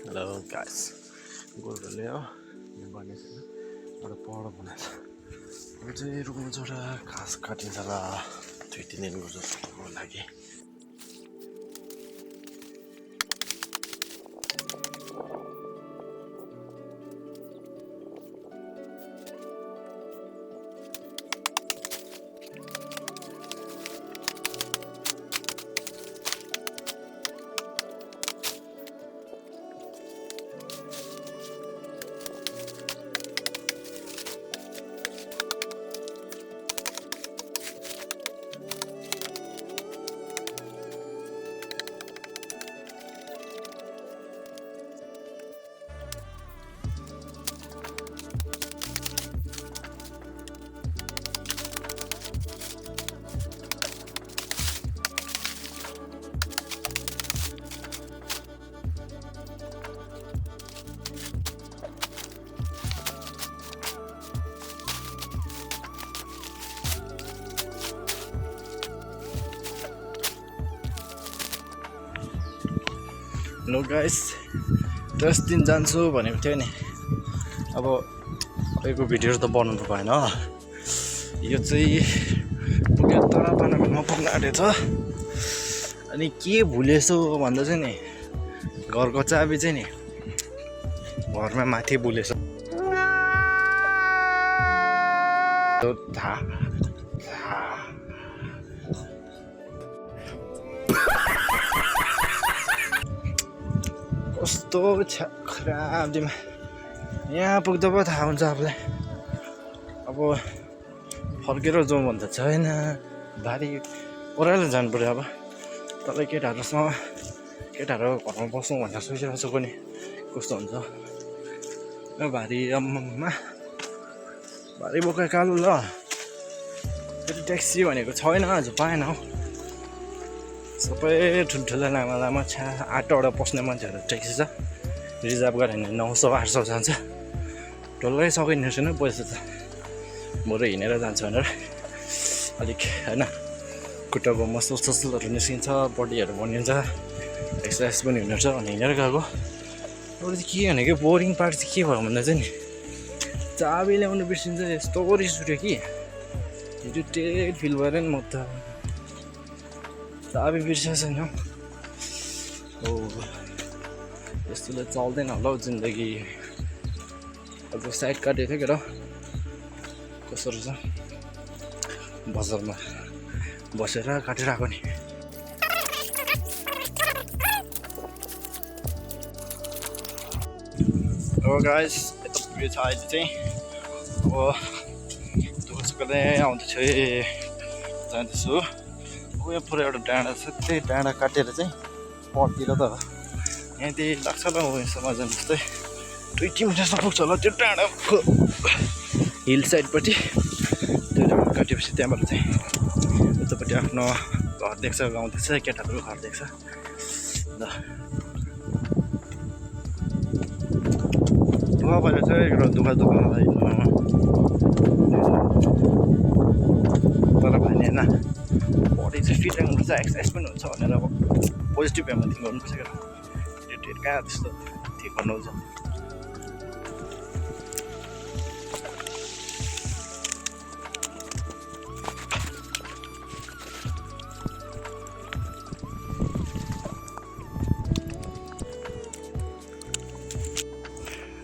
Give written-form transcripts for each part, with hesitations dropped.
Hello guys गोरुले हो भनेको एउटा पहरो बनाएको छ यो चाहिँ रुखमा एउटा घाँस काटिन्छ होला 2-3 दिनको जस्तो लागि हेलो गाइस 10 दिन जान्छु भनेको थियो नि अब अहिलेको भिडियोहरू त बनाउनु भएन यो चाहिँ पुग्यो तरापाना ठाउँमा पुग्न आँटेको छ अनि के भुलेछु भन्दा चाहिँ नि घरको चाबी चाहिँ नि घरमा माथि भुलेछ कस्तो खराब दिमा यहाँ पुग्दा पो थाहा हुन्छ आफूलाई अब फर्केर जाउँ भन्दा छैन बारी ओह्रालो जानु पर्यो अब तपाईँ केटाहरू घरमा बस्नु भनेर सोचिरहेको छु पनि कस्तो हुन्छ यो भारी अम्ममा भारी बोका कालो ल फेरि ट्याक्सी भनेको छैन आज पाएन हौ सबै ठुल्ठुला लामा 8वटा पस्ने मान्छेहरू ट्याक्सी छ रिजर्भ गरेर 900-800 जान्छ डल्लै सकिने छैन पैसा त बरु हिँडेर जान्छ भनेर अलिक होइन खुट्टाको मसलहरू निस्किन्छ बडीहरू बनिन्छ एक्सर्साइज पनि हुनेछ अनि हिँडेर गएको अरू चाहिँ के भनेको बोरिङ पार्ट चाहिँ के भयो भन्दा चाहिँ नि चाबी ल्याउनु बिर्सिन्छ यस्तो रिस उठ्यो कि इरिटेट फिल भएर नि म त चाबी बिर्सेको छैन हो यस्तोले चल्दैन होला हौ जिन्दगी अब साइड काटेको थियो के र कसरी छ बजारमा बसेर काटिरहेको नि हो गाइस यता पुगेछ अहिले चाहिँ अब दुःखसुखले आउँदैछु जाँदैछु उयो पुरा एउटा डाँडा छ त्यही डाँडा काटेर चाहिँ पटतिर त यहाँदेखि लाग्छ ल उयोसम्म जानु जस्तै 2 किलोमिटरसम्म पुग्छ होला त्यो डाँडा हिल साइडपट्टि त्यो डाँडा काटेपछि त्यहाँबाट चाहिँ उतापट्टि आफ्नो घर देख्छ गाउँ देख्छ केटाहरूको घर देख्छ ल भएर चाहिँ दुःख तर भने होइन बडी चाहिँ फिट राख्नुपर्छ एक्सर्साइज पनि हुन्छ भनेर अब पोजिटिभ वेमा थिङ्क गर्नुपर्छ क्या डेट कहाँ त्यस्तो ठिक गर्नुहुन्छ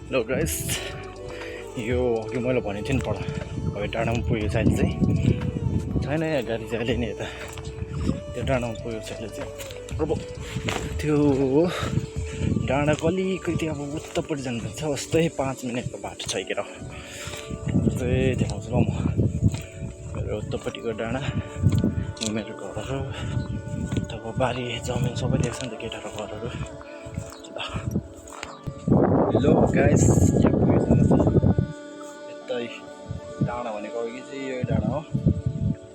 हेलो गाइस यो अघि मैले भनेको थिएँ नि पर अब डाँडामा पुगेको छ अहिले चाहिँ छैन यहाँ गाडी चाहिँ अहिले नि यता त्यो डाँडामा पुगेको छ अहिले चाहिँ अब त्यो डाँडाको अलिकति अब उत्तापट्टि जानुपर्छ जस्तै 5 मिनटको बाटो छ के र चाहिँ देखाउँछु ल म मेरो उत्तापट्टिको डाँडा मेरो घरहरू उताको बारी जमिन सबै देख्छ नि त केटाहरूको घरहरू हेलो गाइस यहाँ पुगेछ यतै डाँडा भनेको अघि चाहिँ यो डाँडा हो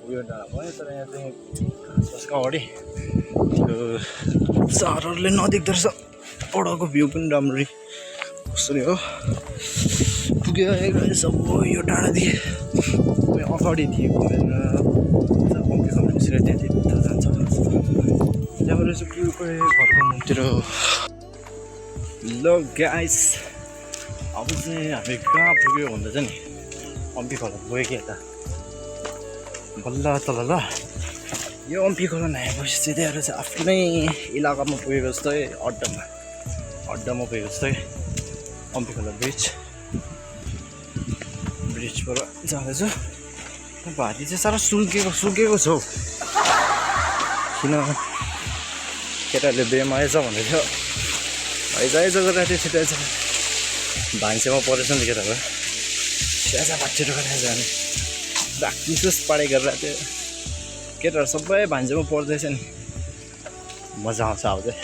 उयो डाँडा भयो तर यहाँ चाहिँ जसको अगाडि त्यो सहरहरूले नदेख्दो रहेछ पढाको भ्यू पनि राम्ररी कसरी हो पुग्यो गाइस अब यो डाँडादेखि अगाडि थियो कम्ती कम्ती त्यहाँतिर जान्छ त्यहाँबाट चाहिँ पुग्यो घरको मुखतिर ल गाइस अब चाहिँ हामी कहाँ पुग्यो भन्दा चाहिँ नि अम्पी खोला पुगेको यता बल्ल तल ल यो अम्पी खोला नआएपछि चाहिँ त्यहाँबाट चाहिँ आफ्नै इलाकामा पुगेको जस्तै अड्डामा पुगेको जस्तै अम्पी खोला ब्रिजबाट जाँदैछु भाती चाहिँ साह्रो सुल्केको छ हौ किन केटाहरूले बेमा आएछ भन्दै थियो आइज गरेर त्यो छिटो आइज भान्सेमा परेछ नि केटाहरू स्याजा भाँचिएर गरेर जाने प्र्याक्टिस पढाइ गरेर त्यो केटाहरू सबै भान्सेमा पर्दैछ नि मजा आउँछ अब चाहिँ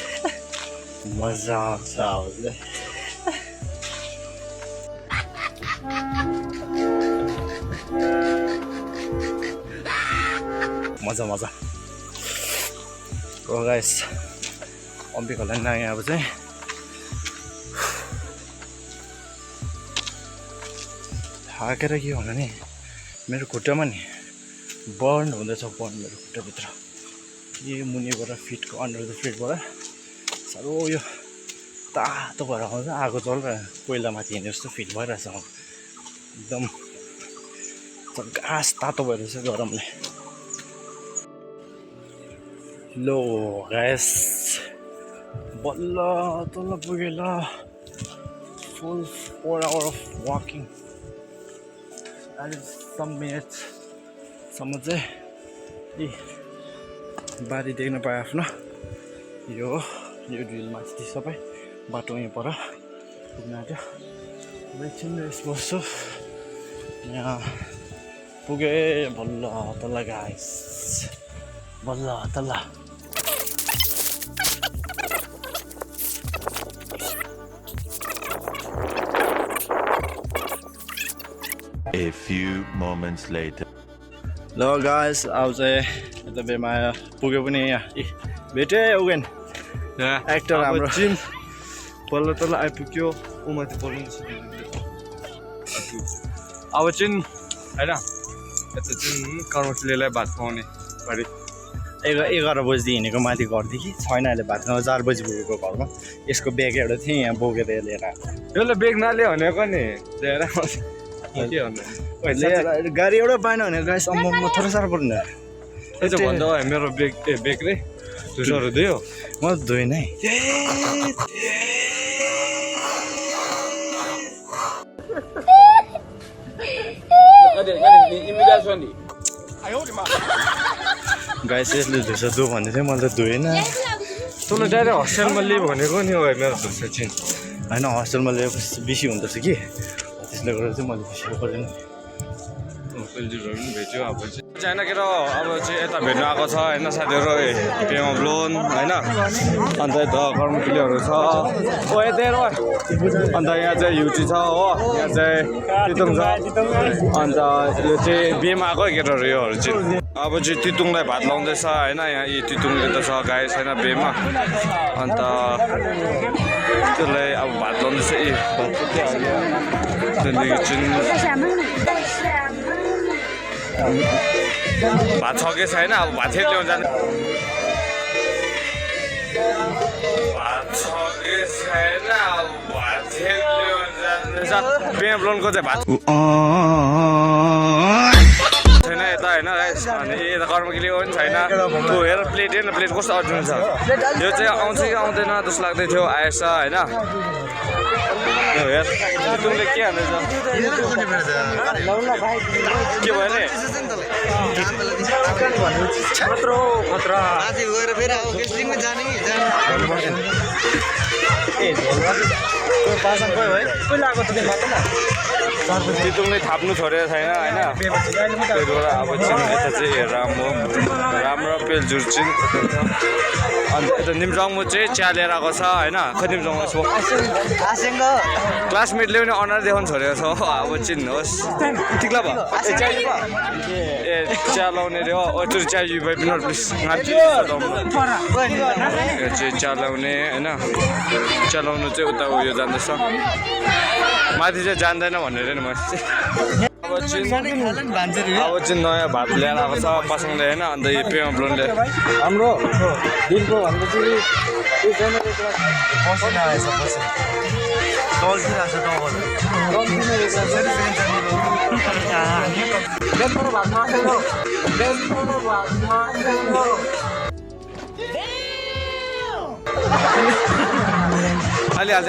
मजा हो गाइस अम्पी खोला नआए अब चाहिँ थाकेर के भन्नु नि मेरो खुट्टामा नि बर्न हुँदैछ मेरो खुट्टाभित्र के मुनिबाट फिटको अन्डर द फिटबाट साह्रो यो तातो भएर आउँछ आगो चलेर कोइलामाथि हिँड्ने जस्तो फिल भइरहेछ एकदम घाँस तातो भइरहेछ गरमले लो गाइस बल्ल तल्ल पुग्यो ल फुल 4 hour of walking अहिले सम मिनटसम्म चाहिँ बारी देख्न पाएँ आफ्नो यो ड्रिलमा चाहिँ सबै बाटो यहाँ पर पुग्न आँट्यो एकछिन रेस्ट बस्छु यहाँ पुगेँ बल्ल तल्ल गाइस बल्ल तल्ल A few moments later. ल गाइस अब चाहिँ यता बेमा पुग्यो पनि यहाँ भेटे उगेन एक्टर हाम्रो चिन बल्ल तल आइपुग्यो उमाथि पर्नु अब चाहिँ होइन यता चाहिँ कर्मशीलाई भात खुवाउने घरि 11 बजी हिँडेको माथि घरदेखि छैन अहिले भात खान 4 बजी पुगेको घरमा यसको ब्याग एउटा थिएँ यहाँ बोकेर लिएर यसलाई बेग नलियो भनेको नि ल्याएर के भन्नु गाडी एउटा पाएन भने गाइस म थोरै साह्रो पर्दैन त्यही त भन्दा मेरो बेग रे जुसहरू दियो म धोइन है गाइस यसले धुसा धो भन्दै थियो मैले त धोएन तँलाई डाइरेक्ट हस्टेलमा लियो भनेको नि हो मेरो धुसा चाहिँ होइन हस्टेलमा ल्याएपछि बेसी हुँदो रहेछ कि त्यसले गर्दा चाहिँ मैले बेसी परेन पेल्जीहरू पनि भेट्यो अब चाहिँ होइन केटा अब चाहिँ यता भेट्नु आएको छ होइन साथीहरू पेमा ब्लोन होइन अन्त यता कर्मकिलीहरू छ ओ यतै र अन्त यहाँ चाहिँ युटी छ हो यहाँ चाहिँ तितुङ छ अन्त यो चाहिँ बेमा आएको केटाहरू योहरू चाहिँ अब चाहिँ तितुङलाई भात लाउँदैछ होइन यहाँ यी तितुङले त छ गाई छैन बेमा अन्त त्यसलाई अब भात लाउँदैछ ए त्यहाँदेखि चाहिँ भात छ कि छैन अब भात ल्याउनु जानु भात छ कि छैन अब भात ल्याउनु जाँदैछ पेम्प्लोनको चाहिँ भात छैन यता होइन अनि यता कर्मकिलीको पनि छैन त्यो हेर प्लेट हेर्न प्लेट कस्तो अर्जुन छ यो चाहिँ आउँछ कि आउँदैन जस्तो लाग्दै थियो आएछ होइन हेर तिमीले के हाल्दैछ के भयो नि खतरा तितुङले थाप्नु छोडेर छैन होइन त्यही भएर अब चाहिँ यता चाहिँ राम्रो पेलजुर चाहिँ अन्त यता निम्जङमा चाहिँ चिया लिएर आएको छ होइन खै निम्जङमा यसो क्लासमेटले पनि अनुहार देखाउनु छोडेको छ अब चिन्नुहोस् ठिक्ला भयो ए चिया लाउने रे हो चिया युभाइ पनि प्लिज चाहिँ चिया लाउने होइन चिया लाउनु चाहिँ उता उयो जाँदैछ माथि चाहिँ जान्दैन भनेर नि म अब चाहिँ नयाँ भात ल्याएर आएको छ पासाङले होइन अन्त यो पेमा ब्लोनले हाम्रो दिनको भन्दा चाहिँ यो जेनेरेटर पसिना आएछ पसिना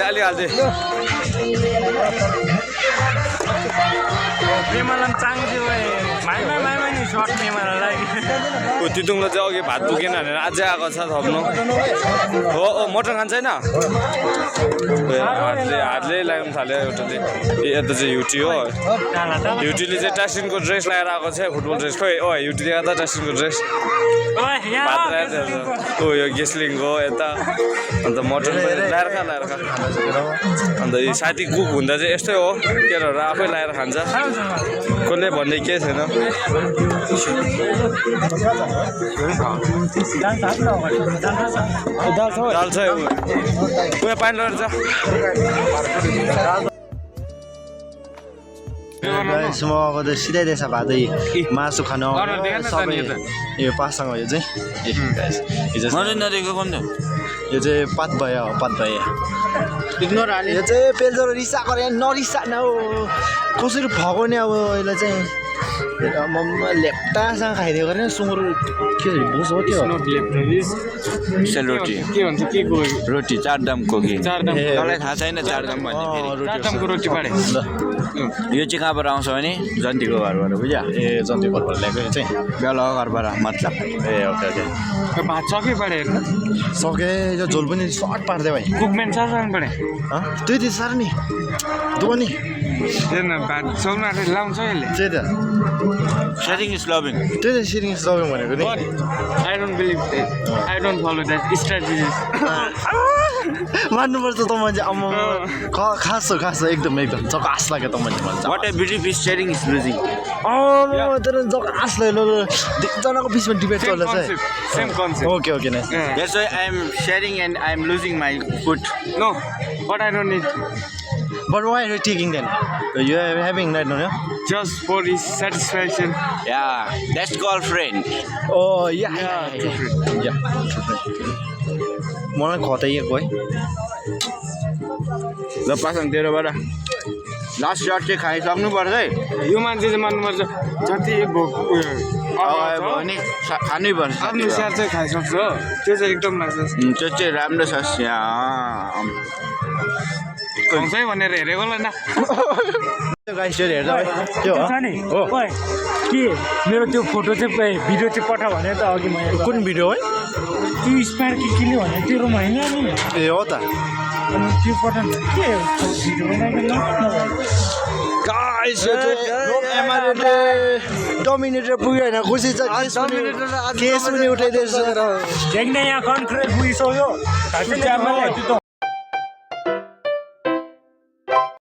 अलि मेमालाई चाङ्ग्यो माइमा नि सर्ट मेमालाई तितुङलाई चाहिँ अघि भात पुगेन भनेर अझै आएको छ थप्नु हो मटन खान्छ होइन हातले लगाउनु थाल्यो एउटाले यता चाहिँ युटी हो युटीले चाहिँ टासिनको ड्रेस लगाएर आएको छ फुटबल ड्रेस खोइ ओ युटीले गर्दा टासिनको ड्रेस भात लगाएर यो गेस्लिङको यता अन्त मटन लगाएर खा अन्त यो साथी कुक हुँदा चाहिँ यस्तै हो केटाहरू आफै लगाएर खान्छ कसले भन्ने केही छैन दाल छ उयो पानी लगेर जा मगाएको त सिधै रहेछ भातै मासु खानु सबै यो पासँग यो चाहिँ यो चाहिँ पात भयो यो चाहिँ पेल्जरो रिसाएको अरे नरिसा न हो कसरी फगाउने अब यसलाई चाहिँ लेप्टासँग खाइदिएको अरे सुँगुर के भुस हो त्यो सेलरोटी के भन्छ के को रोटी 4 दामको के तँलाई थाहा छैन 4 दाम भन्ने फेरि 4 दामको रोटी पाडे यो चाहिँ कहाँबाट आउँछ भने जन्तीको घरबाट बुझ्यो ए जन्ती घरबाट ल्याएको यो चाहिँ बेला घरबाट मतलब ए ओके भात सके पाडे सके यो झोल पनि सर्ट पारिदियो भाइ कुकमेन सार्नु पाडे त्यही साह्रो नि दुबो नि हेर्न भात सोल्नु लाउँछ यसले त्यही त शेयरिङ इज लभिङ त्यही त सिरिङ लग्यो भनेको नि I don't believe that. I don't follow that strategies. मान्नुपर्छ त मान्छे खास हो एकदम जकास लाग्यो त मान्छे भन्छ what I believe is sharing is losing तर जकास लाग्यो दुईजनाको बिचमा डिबेट चल्दैछ Same concept. Okay nice that's why I am sharing and I am losing my food No, but I don't need. But why are you taking then? You are having right now, yeah? Just for his satisfaction. Yeah that's called friend Oh, yeah. मलाई खताइएको है ल Pasang तेरोबाट last short चाहिँ खाइसक्नु पर्छ है यो मान्छे चाहिँ मान्नुपर्छ जति भोक भने खानै पर्छ आफ्नो स्याहार चाहिँ खाइसक्छ हो त्यो चाहिँ एकदम लाग्छ त्यो चाहिँ राम्रो छ खुवाउँछ है भनेर हेरेको होला न गाइस हेर्दा त्यो हो के मेरो त्यो फोटो चाहिँ भिडियो चाहिँ पठाऊ भने त अघि मैले कुन भिडियो है त्यो स्पायर के भने तेरोमा होइन नि ए हो त अनि त्यो पठाउनु के भिडियो बनाएको गाइस यो चाहिँ एमआरएले डोमिनेटर पुग्यो होइन खुसी छ केस पनि उठाइदिएछ देख्ने यहाँ कन्क्रिट पुगिसक्यो